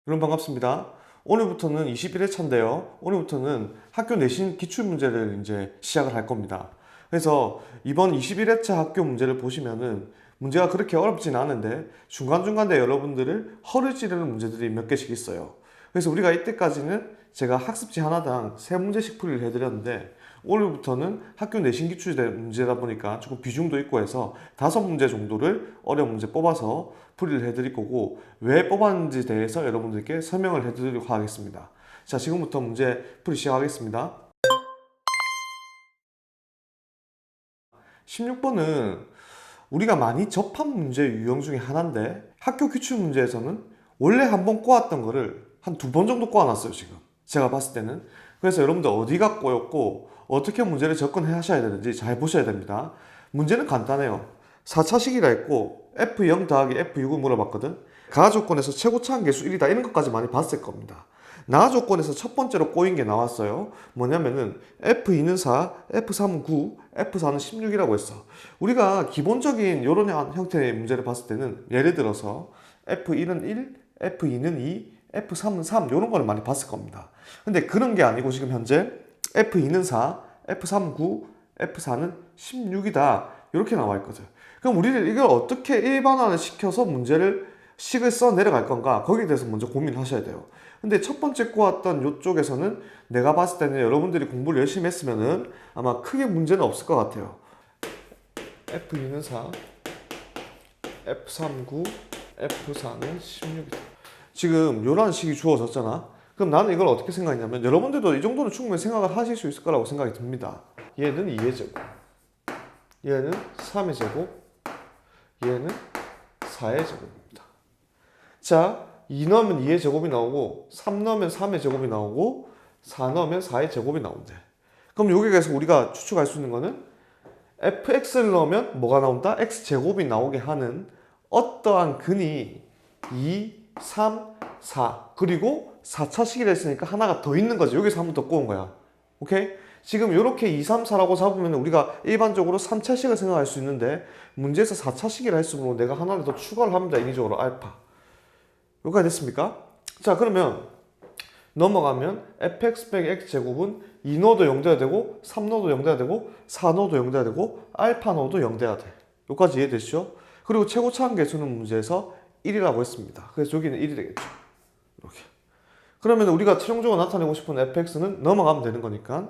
여러분 반갑습니다. 오늘부터는 21회차인데요. 오늘부터는 학교 내신 기출문제를 이제 시작을 할 겁니다. 그래서 이번 21회차 학교 문제를 보시면은 문제가 그렇게 어렵진 않은데 중간중간에 여러분들을 허를 찌르는 문제들이 몇 개씩 있어요. 그래서 우리가 이때까지는 제가 학습지 하나당 3문제씩 풀이를 해드렸는데 오늘부터는 학교 내신 기출 문제다 보니까 조금 비중도 있고 해서 5문제 정도를 어려운 문제 뽑아서 풀이를 해드릴 거고 왜 뽑았는지 대해서 여러분들께 설명을 해드리도록 하겠습니다. 자, 지금부터 문제 풀이 시작하겠습니다. 16번은 우리가 많이 접한 문제 유형 중에 하나인데 학교 기출 문제에서는 원래 한 번 꼬았던 거를 한 2번 정도 꼬아놨어요, 지금. 제가 봤을 때는. 그래서 여러분들 어디가 꼬였고 어떻게 문제를 접근해 하셔야 되는지 잘 보셔야 됩니다. 문제는 간단해요. 4차식이라 했고 F0 더하기 F6을 물어봤거든. 가하 조건에서 최고차한 개수 1이다 이런 것까지 많이 봤을 겁니다. 나하 조건에서 첫 번째로 꼬인 게 나왔어요. 뭐냐면은 F2는 4, F3은 9, F4는 16이라고 했어. 우리가 기본적인 이런 형태의 문제를 봤을 때는 예를 들어서 F1은 1, F2는 2, F3은 3 이런 거를 많이 봤을 겁니다. 근데 그런 게 아니고 지금 현재 F2는 4, F3은 9, F4는 16이다 이렇게 나와 있거든. 그럼 우리는 이걸 어떻게 일반화를 시켜서 식을 써 내려갈 건가 거기에 대해서 먼저 고민하셔야 돼요. 근데 첫 번째 꼬았던 이쪽에서는 내가 봤을 때는 여러분들이 공부를 열심히 했으면은 아마 크게 문제는 없을 것 같아요. F2는 4, F3 9, F4는 16이다. 지금 이런 식이 주어졌잖아. 그럼 나는 이걸 어떻게 생각했냐면 여러분들도 이 정도는 충분히 생각을 하실 수 있을 거라고 생각이 듭니다. 얘는 2의 제곱, 얘는 3의 제곱, 얘는 4의 제곱입니다. 자, 2 넣으면 2의 제곱이 나오고 3 넣으면 3의 제곱이 나오고 4 넣으면 4의 제곱이 나온대. 그럼 여기에서 우리가 추측할 수 있는 거는 fx를 넣으면 뭐가 나온다? x제곱이 나오게 하는 어떠한 근이 2, 3, 4 그리고 4차식이라 했으니까 하나가 더 있는 거지. 여기서 한 번 더 꼬은 거야. 오케이? 지금 이렇게 2, 3, 4라고 잡으면 우리가 일반적으로 3차식을 생각할 수 있는데 문제에서 4차식이라 했으므로 내가 하나를 더 추가를 합니다. 인위적으로 알파. 여기까지 됐습니까? 자, 그러면 넘어가면 fx 빼기 x제곱은 2 넣어도 0 돼야 되고 3 넣어도 0 돼야 되고 4 넣어도 0 돼야 되고 알파 넣어도 0 돼야 돼. 여기까지 이해되시죠? 그리고 최고차한 개수는 문제에서 1이라고 했습니다. 그래서 여기는 1이 되겠죠. 이렇게. 그러면 우리가 최종적으로 나타내고 싶은 fx는 넘어가면 되는 거니까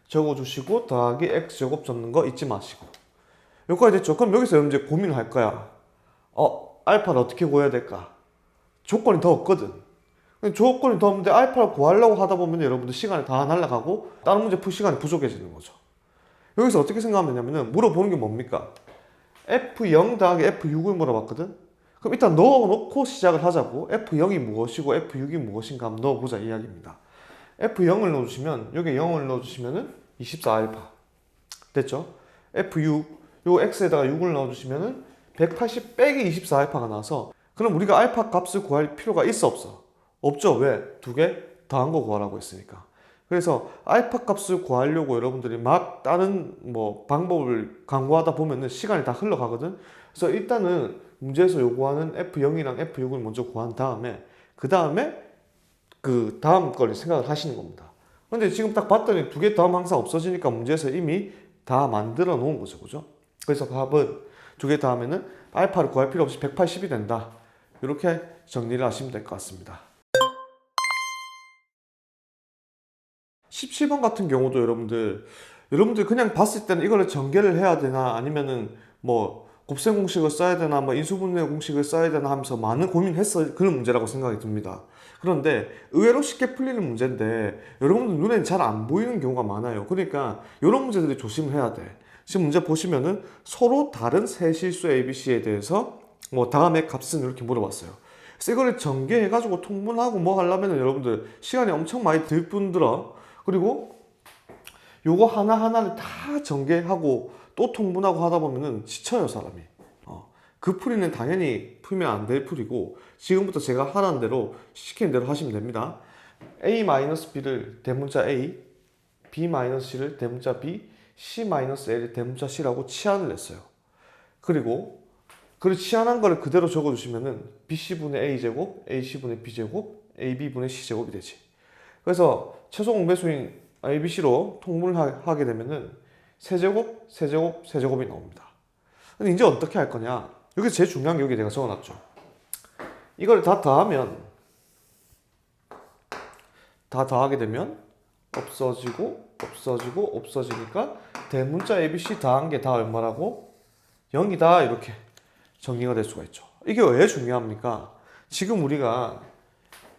적어주시고 더하기 x제곱 적는 거 잊지 마시고. 여기까지 됐죠? 그럼 여기서 여러분 고민을 할 거야. 알파를 어떻게 구해야 될까? 조건이 더 없거든. 조건이 더 없는데 알파를 구하려고 하다 보면 여러분들 시간이 다 날아가고 다른 문제 풀 시간이 부족해지는 거죠. 여기서 어떻게 생각하면 되냐면 물어보는 게 뭡니까? F0 더하기 F6을 물어봤거든? 그럼 일단 넣어놓고 시작을 하자고. F0이 무엇이고 F6이 무엇인가 한번 넣어보자 이야기입니다. F0을 넣어주시면 여기 0을 넣어주시면은 24알파 됐죠? F6 요 X에다가 6을 넣어주시면은 180 빼기 24알파가 나와서 그럼 우리가 알파 값을 구할 필요가 있어 없어? 없죠. 왜? 2개 더한 거 구하라고 했으니까. 그래서 알파 값을 구하려고 여러분들이 막 다른 방법을 강구하다 보면은 시간이 다 흘러가거든. 그래서 일단은 문제에서 요구하는 F0이랑 F6을 먼저 구한 다음에 그 다음에 그 다음 걸 생각을 하시는 겁니다. 근데 지금 딱 봤더니 2개 더하면 항상 없어지니까 문제에서 이미 다 만들어 놓은 거죠. 그죠? 그래서 답은 2개 더하면은 알파를 구할 필요 없이 180이 된다. 이렇게 정리를 하시면 될 것 같습니다. 17번 같은 경우도 여러분들 그냥 봤을 때는 이거를 전개를 해야 되나 아니면은 곱셈 공식을 써야 되나 인수분해 공식을 써야 되나 하면서 많은 고민했어 그런 문제라고 생각이 듭니다. 그런데 의외로 쉽게 풀리는 문제인데 여러분들 눈에는 잘 안 보이는 경우가 많아요. 그러니까 이런 문제들이 조심을 해야 돼. 지금 문제 보시면은 서로 다른 세 실수 ABC에 대해서 다음에 값은 이렇게 물어봤어요. 그래서 이거를 전개해가지고 통분하고 하려면 여러분들 시간이 엄청 많이 들 뿐더러 그리고 요거 하나하나를 다 전개하고 또 통분하고 하다 보면은 지쳐요, 사람이. 그 풀이는 당연히 풀면 안 될 풀이고 지금부터 제가 하라는 대로 시키는 대로 하시면 됩니다. A-B를 대문자 A, B-C를 대문자 B, C-L을 대문자 C라고 치환을 했어요. 그리고 치환한 거를 그대로 적어주시면은 BC분의 A제곱, AC분의 B제곱, AB분의 C제곱이 되지. 그래서 최소 공배수인 ABC로 통분하게 되면은 세제곱, 세제곱, 세제곱이 나옵니다. 근데 이제 어떻게 할 거냐? 여기서 제일 중요한 게 여기 내가 적어놨죠. 이걸 다 더하게 되면 없어지고 없어지고 없어지니까 대문자 ABC 더한 게 다 얼마라고? 0이다 이렇게 정리가 될 수가 있죠. 이게 왜 중요합니까? 지금 우리가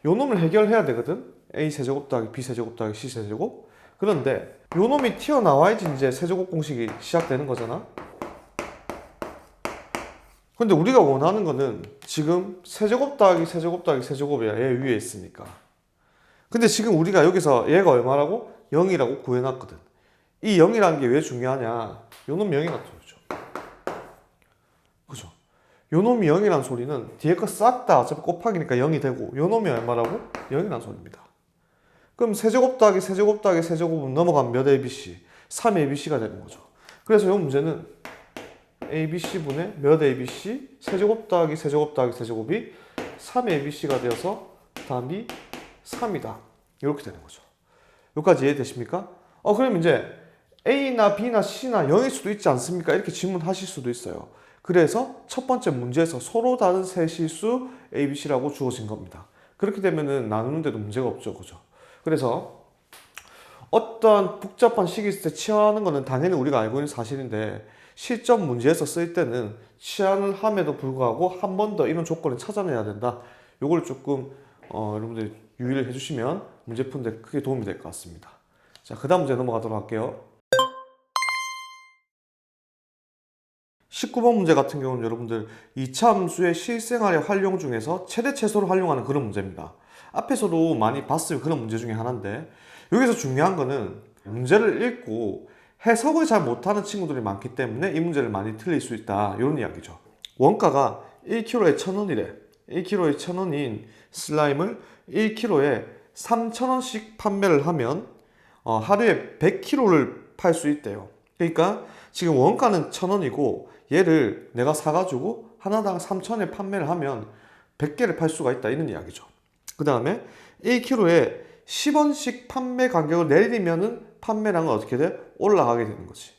요 놈을 해결해야 되거든. A 세제곱 더하기 B 세제곱 더하기 C 세제곱. 그런데 요 놈이 튀어나와야지 이제 세제곱 공식이 시작되는 거잖아. 근데 우리가 원하는 거는 지금 세제곱 더하기 세제곱 더하기 세제곱이야. 얘 위에 있으니까. 근데 지금 우리가 여기서 얘가 얼마라고? 0이라고 구해놨거든. 이 0이라는 게 왜 중요하냐? 요 놈 0이라는 소리죠. 그죠? 요 놈이 0이라는 소리는 뒤에 거 싹 다 어차피 곱하기니까 0이 되고 요 놈이 얼마라고? 0이라는 소리입니다. 그럼 세제곱 더하기 세제곱 더하기 세제곱은 넘어가면 몇 ABC? 3ABC가 되는 거죠. 그래서 이 문제는 ABC분의 몇 ABC? 세제곱 더하기 세제곱 더하기 세제곱이 3ABC가 되어서 답이 3이다. 이렇게 되는 거죠. 여기까지 이해되십니까? 그럼 이제 A나 B나 C나 0일 수도 있지 않습니까? 이렇게 질문하실 수도 있어요. 그래서 첫 번째 문제에서 서로 다른 세 실수 ABC라고 주어진 겁니다. 그렇게 되면은 나누는데도 문제가 없죠. 그죠? 그래서 어떤 복잡한 식이 있을 때 치환하는 거는 당연히 우리가 알고 있는 사실인데 실전 문제에서 쓸 때는 치환을 함에도 불구하고 한 번 더 이런 조건을 찾아내야 된다. 요걸 조금 여러분들 유의를 해주시면 문제 푸는데 크게 도움이 될 것 같습니다. 자, 그 다음 문제 넘어가도록 할게요. 19번 문제 같은 경우는 여러분들 2차 함수의 실생활의 활용 중에서 최대 최소를 활용하는 그런 문제입니다. 앞에서도 많이 봤을 그런 문제 중에 하나인데 여기서 중요한 거는 문제를 읽고 해석을 잘 못하는 친구들이 많기 때문에 이 문제를 많이 틀릴 수 있다 이런 이야기죠. 원가가 1kg에 1,000원이래. 1kg에 1,000원인 슬라임을 1kg에 3,000원씩 판매를 하면 하루에 100kg를 팔 수 있대요. 그러니까 지금 원가는 1,000원이고 얘를 내가 사가지고 하나당 3,000원에 판매를 하면 100개를 팔 수가 있다 이런 이야기죠. 그 다음에 1kg에 10원씩 판매 가격을 내리면은 판매량은 어떻게 돼? 올라가게 되는 거지.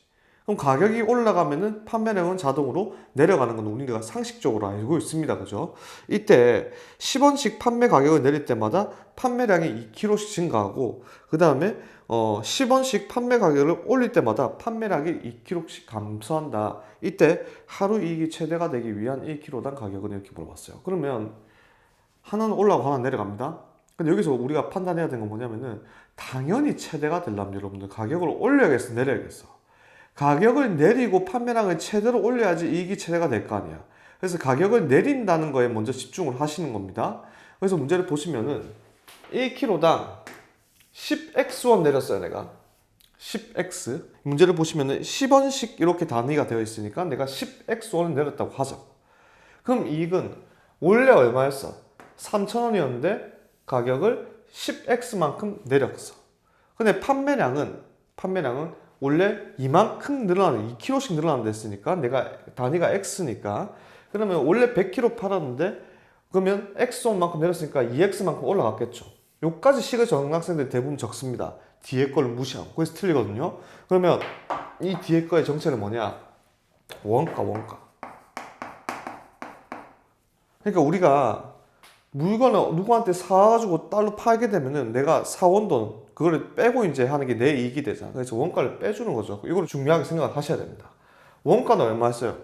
그럼 가격이 올라가면은 판매량은 자동으로 내려가는 건 우리가 상식적으로 알고 있습니다. 그죠? 이때 10원씩 판매 가격을 내릴 때마다 판매량이 2kg씩 증가하고 그 다음에 10원씩 판매 가격을 올릴 때마다 판매량이 2kg씩 감소한다. 이때 하루 이익이 최대가 되기 위한 1kg당 가격은 이렇게 물어봤어요. 그러면 하나는 올라가고 하나는 내려갑니다. 근데 여기서 우리가 판단해야 되는 건 뭐냐면은 당연히 최대가 되려면 여러분들 가격을 올려야겠어 내려야겠어. 가격을 내리고 판매량을 최대로 올려야지 이익이 최대가 될 거 아니야. 그래서 가격을 내린다는 거에 먼저 집중을 하시는 겁니다. 그래서 문제를 보시면은 1kg당 10x원 내렸어요 내가 10x. 문제를 보시면은 10원씩 이렇게 단위가 되어 있으니까 내가 10x원을 내렸다고 하죠. 그럼 이익은 원래 얼마였어? 3,000원이었는데 가격을 10x만큼 내렸어. 근데 판매량은 원래 이만큼 늘어나는 2kg씩 늘어난다 했으니까 내가 단위가 x니까 그러면 원래 100kg 팔았는데 그러면 x원만큼 내렸으니까 2x만큼 올라갔겠죠. 요까지 식을 적는 학생들 대부분 적습니다. 뒤에 거를 무시하고. 그래서 틀리거든요. 그러면 이 뒤에 거의 정체는 뭐냐? 원가. 그러니까 우리가 물건을 누구한테 사가지고 달러 팔게 되면은 내가 사온 돈 그거를 빼고 이제 하는 게 내 이익이 되잖아. 그래서 원가를 빼주는 거죠. 이걸 중요하게 생각을 하셔야 됩니다. 원가는 얼마였어요?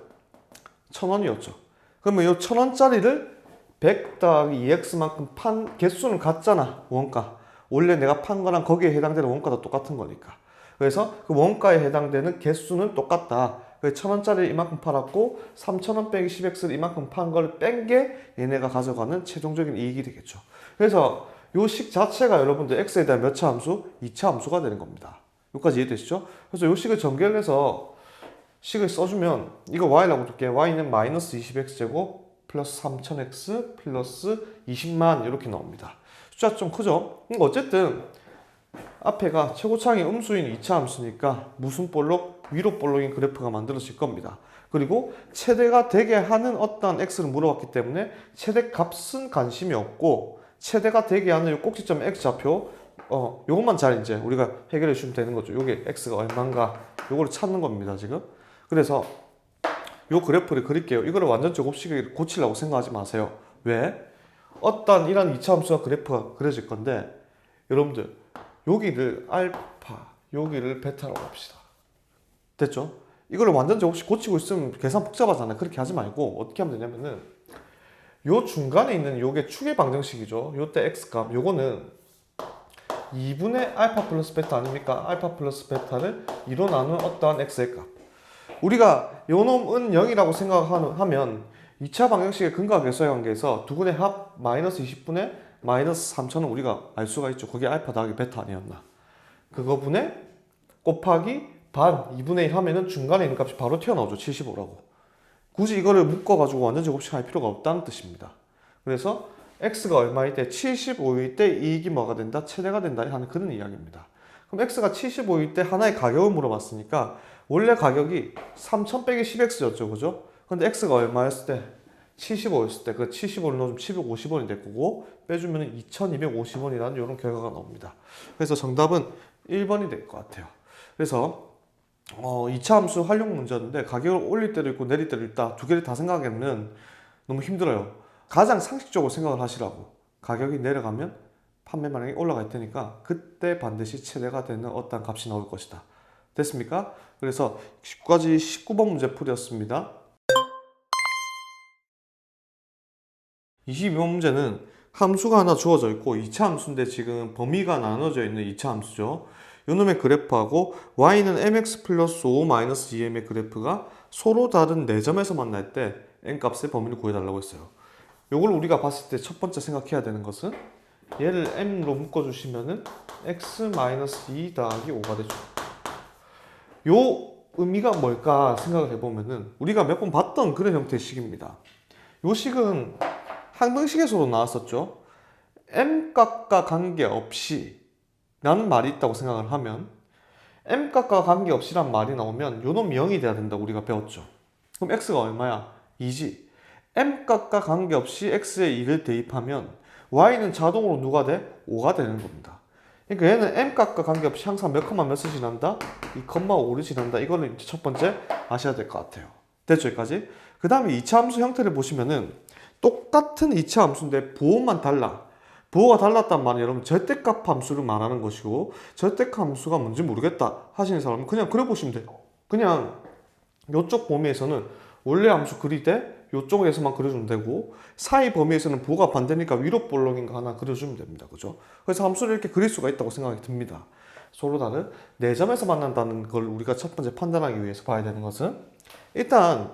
1,000원이었죠. 그러면 이 1,000원짜리를 100 더하기 2x만큼 판 개수는 같잖아. 원가. 원래 내가 판 거랑 거기에 해당되는 원가도 똑같은 거니까. 그래서 그 원가에 해당되는 개수는 똑같다. 그래서 1,000원짜리 이만큼 팔았고 3,000원 빼기 10x를 이만큼 판 걸 뺀 게 얘네가 가져가는 최종적인 이익이 되겠죠. 그래서 요 식 자체가 여러분들 x에 대한 몇 차 함수? 2차 함수가 되는 겁니다. 여기까지 이해되시죠? 그래서 요 식을 전개를 해서 식을 써주면 이거 y라고 둘게. y는 마이너스 20x제곱 플러스 3,000x 플러스 20만 이렇게 나옵니다. 숫자 좀 크죠? 어쨌든 앞에가 최고차항이 음수인 2차 함수니까 무슨 볼록? 위로 볼록인 그래프가 만들어질 겁니다. 그리고 최대가 되게 하는 어떠한 x를 물어봤기 때문에 최대 값은 관심이 없고 최대가 되게 하는 요 꼭지점 x좌표 요것만 잘 이제 우리가 해결해 주면 되는 거죠. 요게 x가 얼마인가 요거를 찾는 겁니다 지금. 그래서 요 그래프를 그릴게요. 이거를 완전 제곱식을 고치려고 생각하지 마세요. 왜? 어떤 이런 2차 함수와 그래프가 그려질 건데 여러분들 여기를 알파 여기를 베타라고 합시다. 됐죠? 이거를 완전 제곱식 고치고 있으면 계산 복잡하잖아요. 그렇게 하지 말고 어떻게 하면 되냐면은 요 중간에 있는 요게 축의 방정식이죠. 요때 x값 요거는 2분의 알파 플러스 베타 아닙니까? 알파 플러스 베타를 2로 나누는 어떠한 x의 값. 우리가 요 놈은 0이라고 생각하면 2차 방정식의 근과 계수의 관계에서 두근의 합 마이너스 20분의 마이너스 3천은 우리가 알 수가 있죠. 그게 알파 더하기 베타 아니었나. 그거 분의 곱하기 반 2분의 1 하면은 중간에 있는 값이 바로 튀어나오죠. 75라고. 굳이 이거를 묶어가지고 완전 제곱식 할 필요가 없다는 뜻입니다. 그래서 x가 얼마일 때 75일 때 이익이 뭐가 된다? 최대가 된다 하는 그런 이야기입니다. 그럼 x가 75일 때 하나의 가격을 물어봤으니까 원래 가격이 3000 빼기 10x였죠. 그죠? 근데 x가 얼마였을 때? 75였을 때 그 75를 넣으면 750원이 될 거고 빼주면 2250원이라는 이런 결과가 나옵니다. 그래서 정답은 1번이 될 것 같아요. 그래서 2차 함수 활용 문제였는데 가격을 올릴 때도 있고 내릴 때도 있다. 두 개를 다 생각하면 너무 힘들어요. 가장 상식적으로 생각을 하시라고. 가격이 내려가면 판매만량이 올라갈 테니까 그때 반드시 최대가 되는 어떤 값이 나올 것이다. 됐습니까? 그래서 10까지 19번 문제 풀이였습니다. 22번 문제는 함수가 하나 주어져 있고 2차 함수인데 지금 범위가 나눠져 있는 2차 함수죠. 요놈의 그래프하고 y는 mx 플러스 5 마이너스 2m의 그래프가 서로 다른 4점에서 만날 때 n값의 범위를 구해달라고 했어요. 요걸 우리가 봤을 때 첫 번째 생각해야 되는 것은 얘를 m로 묶어주시면은 x 마이너스 2 더하기 5가 되죠. 요 의미가 뭘까 생각을 해보면은 우리가 몇 번 봤던 그런 형태의 식입니다. 요 식은 항등식에서도 나왔었죠. m값과 관계없이 라는 말이 있다고 생각을 하면 m값과 관계없이란 말이 나오면 요놈이 0이 돼야 된다고 우리가 배웠죠. 그럼 x가 얼마야? 2지. m값과 관계없이 x에 2를 대입하면 y는 자동으로 누가 돼? 5가 되는 겁니다. 그러니까 얘는 m값과 관계없이 항상 몇 컴마 몇을 지난다? 2,5를 지난다. 이거는 이제 첫 번째 아셔야 될 것 같아요. 됐죠? 여기까지? 그 다음에 2차 함수 형태를 보시면은 똑같은 2차 함수인데 부호만 달라. 부호가 달랐단 말은 여러분 절대값 함수를 말하는 것이고 절대값 함수가 뭔지 모르겠다 하시는 사람은 그냥 그려보시면 돼요. 그냥 이쪽 범위에서는 원래 함수 그릴 때 이쪽에서만 그려주면 되고 사이 범위에서는 부호가 반대니까 위로 볼록인가 하나 그려주면 됩니다. 그죠? 그래서 함수를 이렇게 그릴 수가 있다고 생각이 듭니다. 서로 다른 4점에서 만난다는 걸 우리가 첫 번째 판단하기 위해서 봐야 되는 것은 일단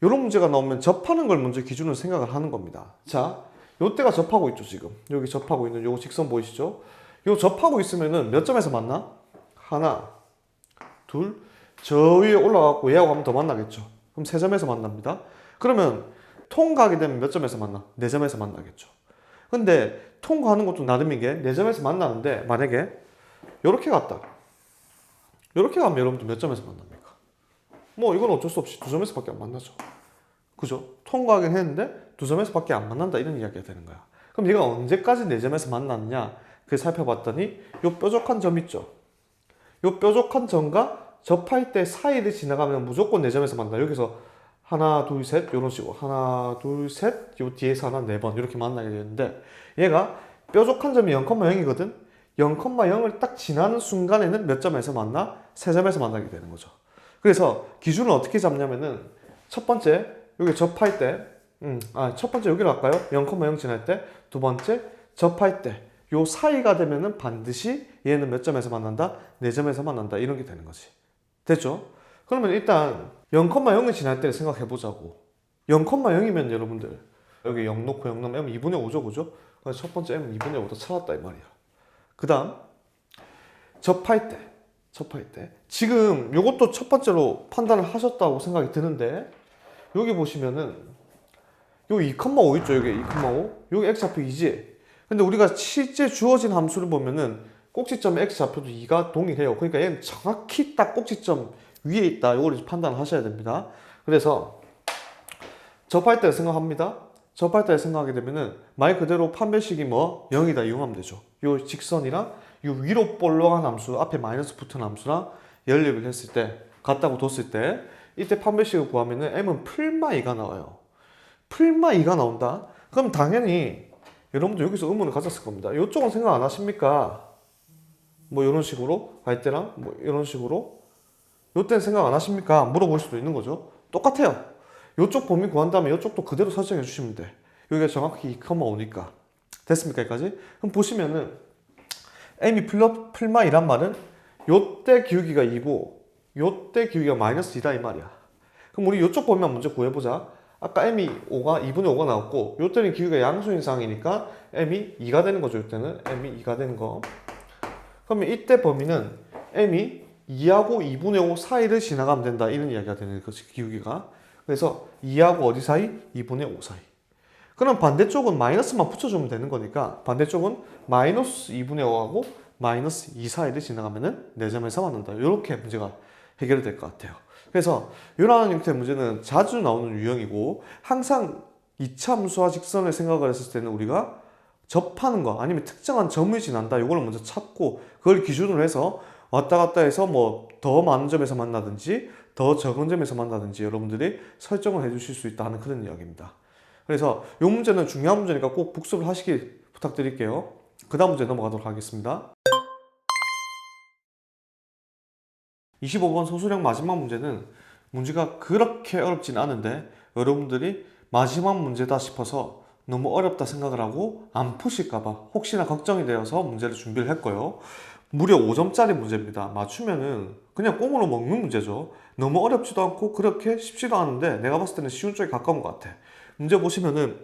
이런 문제가 나오면 접하는 걸 먼저 기준으로 생각을 하는 겁니다. 자, 요때가 접하고 있죠, 지금. 여기 접하고 있는 요 직선 보이시죠? 요 접하고 있으면은 몇 점에서 만나? 하나, 둘, 저 위에 올라가고 얘하고 하면 더 만나겠죠. 그럼 3점에서 만납니다. 그러면 통과하게 되면 몇 점에서 만나? 4점에서 만나겠죠. 근데 통과하는 것도 나름인 게 4점에서 만나는데 만약에 요렇게 갔다. 요렇게 가면 여러분들 몇 점에서 만납니까? 뭐 이건 어쩔 수 없이 2점에서 밖에 안 만나죠. 그죠? 통과하긴 했는데 2점에서 밖에 안 만난다 이런 이야기가 되는 거야. 그럼 얘가 언제까지 4점에서 만났냐? 그걸 살펴봤더니 요 뾰족한 점 있죠? 요 뾰족한 점과 접할 때 사이를 지나가면 무조건 4점에서 만나. 여기서 하나, 둘, 셋 이런 식으로 하나, 둘, 셋 요 뒤에서 하나, 4번 이렇게 만나게 되는데 얘가 뾰족한 점이 0,0이거든? 0,0을 딱 지나는 순간에는 몇 점에서 만나? 3점에서 만나게 되는 거죠. 그래서 기준을 어떻게 잡냐면은 첫 번째 여기 접할 때 첫 번째 여기로 할까요? 0,0 지날 때. 두 번째 접할 때 요 사이가 되면은 반드시 얘는 몇 점에서 만난다? 4점에서 만난다. 이런 게 되는 거지. 됐죠? 그러면 일단 0,0을 지날 때를 생각해 보자고. 0,0이면 여러분들 여기 0 놓고 0 넣으면 m 2분의 5죠. 그죠? 그래서 첫 번째 m 2분의 5도 찾았다 이 말이야. 그 다음 접할 때 지금 요것도 첫 번째로 판단을 하셨다고 생각이 드는데 여기 보시면은 요 2,5 있죠. 여기 2,5 여기 x좌표 2지. 근데 우리가 실제 주어진 함수를 보면은 꼭지점 x좌표도 2가 동일해요. 그러니까 얘는 정확히 딱 꼭지점 위에 있다. 요걸 판단을 하셔야 됩니다. 그래서 접할 때 생각합니다. 접할 때 생각하게 되면은 말 그대로 판별식이 뭐 0이다 이용하면 되죠. 요 직선이랑 요 위로 볼록한 함수 앞에 마이너스 붙은 함수랑 연립을 했을 때 같다고 뒀을 때 이때 판별식을 구하면은 m은 풀마 2가 나와요. 풀마 2가 나온다. 그럼 당연히 여러분도 여기서 의문을 가졌을 겁니다. 이쪽은 생각 안 하십니까? 뭐 이런 식으로 갈 때랑 뭐 이런 식으로 요때는 생각 안 하십니까? 물어볼 수도 있는 거죠. 똑같아요. 요쪽 범위 구한 다음에 요쪽도 그대로 설정해 주시면 돼. 여기가 정확히 2,5니까. 됐습니까? 여기까지? 그럼 보시면은 m이 풀마 2란 말은 요때 기울기가 2고 요때 기울기가 마이너스 2다 이 말이야. 그럼 우리 요쪽 범위만 먼저 구해보자. 아까 m이 5가 2분의 5가 나왔고 요때는 기울기가 양수인 상황이니까 m이 2가 되는 거죠. 요때는 m이 2가 되는 거. 그러면 이때 범위는 m이 2하고 2분의 5 사이를 지나가면 된다. 이런 이야기가 되는 거지, 기울기가. 그래서 2하고 어디 사이? 2분의 5 사이. 그럼 반대쪽은 마이너스만 붙여주면 되는 거니까 반대쪽은 마이너스 2분의 5하고 마이너스 2 사이를 지나가면은 4점에서 만난다. 이렇게 문제가 해결이 될 것 같아요. 그래서 이러한 형태의 문제는 자주 나오는 유형이고 항상 2차 함수와 직선을 생각을 했을 때는 우리가 접하는 거 아니면 특정한 점을 지난다. 이걸 먼저 찾고 그걸 기준으로 해서 왔다 갔다 해서 뭐 더 많은 점에서 만나든지 더 적은 점에서 만나든지 여러분들이 설정을 해 주실 수 있다 하는 그런 이야기입니다. 그래서 이 문제는 중요한 문제니까 꼭 복습을 하시길 부탁드릴게요. 그 다음 문제 넘어가도록 하겠습니다. 25번 소수령 마지막 문제는 문제가 그렇게 어렵진 않은데 여러분들이 마지막 문제다 싶어서 너무 어렵다 생각을 하고 안 푸실까봐 혹시나 걱정이 되어서 문제를 준비를 했고요. 무려 5점짜리 문제입니다. 맞추면은 그냥 꽁으로 먹는 문제죠. 너무 어렵지도 않고 그렇게 쉽지도 않은데 내가 봤을 때는 쉬운 쪽에 가까운 것 같아. 문제 보시면은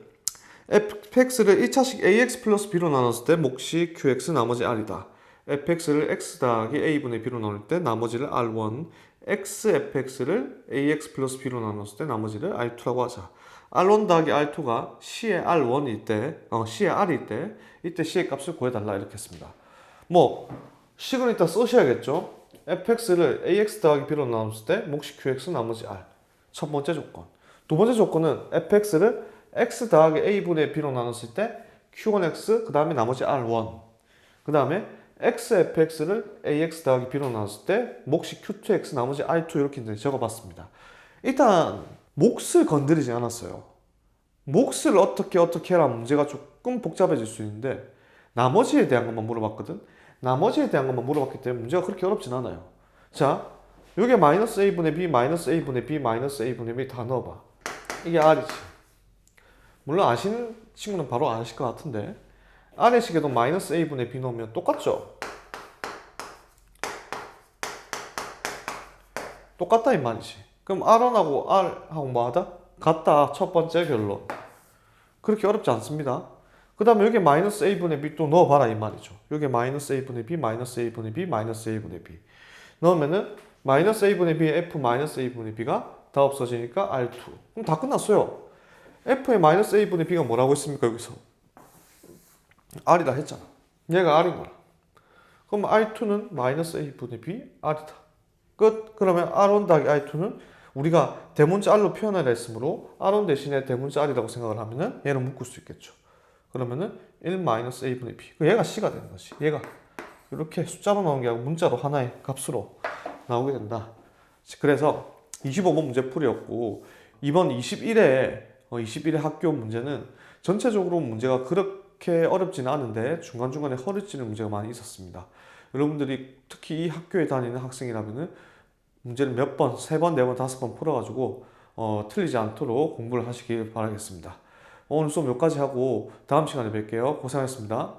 fx를 1차식 ax 플러스 b로 나눴을 때 몫이 qx 나머지 r이다. fx를 x 더하기 a분의 b로 나눌 때 나머지를 r1, xfx를 ax 플러스 b로 나눴을 때 나머지를 r2라고 하자. r1 더하기 r2가 c의 r1일 때, c의 r일 때 이때 c의 값을 구해달라 이렇게 했습니다. 뭐 식은 이따 쓰셔야겠죠. fx를 ax 더하기 b로 나눴을 때 몫이 qx 나머지 r. 첫 번째 조건. 두 번째 조건은 fx를 x 더하기 a분의 b로 나눴을 때 q1x 그 다음에 나머지 r1. 그 다음에 xfx를 ax 더하기 b로 나눴을 때 몫이 q2x 나머지 r2 이렇게 이제 적어봤습니다. 일단 몫을 건드리지 않았어요. 몫을 어떻게 해라 문제가 조금 복잡해질 수 있는데 나머지에 대한 것만 물어봤거든. 나머지에 대한 것만 물어봤기 때문에 문제가 그렇게 어렵진 않아요. 자, 요게 마이너스 a분의 b, 마이너스 a분의 b, 마이너스 a분의 b 다 넣어봐. 이게 r이지. 물론 아시는 친구는 바로 아실 것 같은데 r의식에도 마이너스 a분의 b 넣으면 똑같죠? 똑같다 이 말이지. 그럼 r1하고 r하고 뭐하다? 같다. 첫 번째 결론. 그렇게 어렵지 않습니다. 그 다음에 여기 마이너스 a분의 b 또 넣어봐라 이 말이죠. 여기 마이너스 a분의 b, 마이너스 a분의 b, 마이너스 a분의 b 넣으면은 마이너스 a분의 b의 f 마이너스 a분의 b가 다 없어지니까 r2. 그럼 다 끝났어요. f의 마이너스 a분의 b가 뭐라고 했습니까 여기서? r이다 했잖아. 얘가 r인 거라. 그럼 r2는 마이너스 a분의 b, r이다. 끝. 그러면 r1 더하기 r2는 우리가 대문자 r로 표현하려 했으므로 r1 대신에 대문자 r이라고 생각을 하면은 얘는 묶을 수 있겠죠. 그러면은 1-a분의 b. 얘가 c가 되는 거지. 얘가 이렇게 숫자로 나오는 게 아니고 문자로 하나의 값으로 나오게 된다. 그래서 25번 문제 풀이였고 이번 21회 학교 문제는 전체적으로 문제가 그렇게 어렵지는 않은데 중간중간에 허리찌는 문제가 많이 있었습니다. 여러분들이 특히 이 학교에 다니는 학생이라면은 문제를 몇 번, 3번, 4번, 5번 풀어가지고 틀리지 않도록 공부를 하시길 바라겠습니다. 오늘 수업 여기까지 하고 다음 시간에 뵐게요. 고생하셨습니다.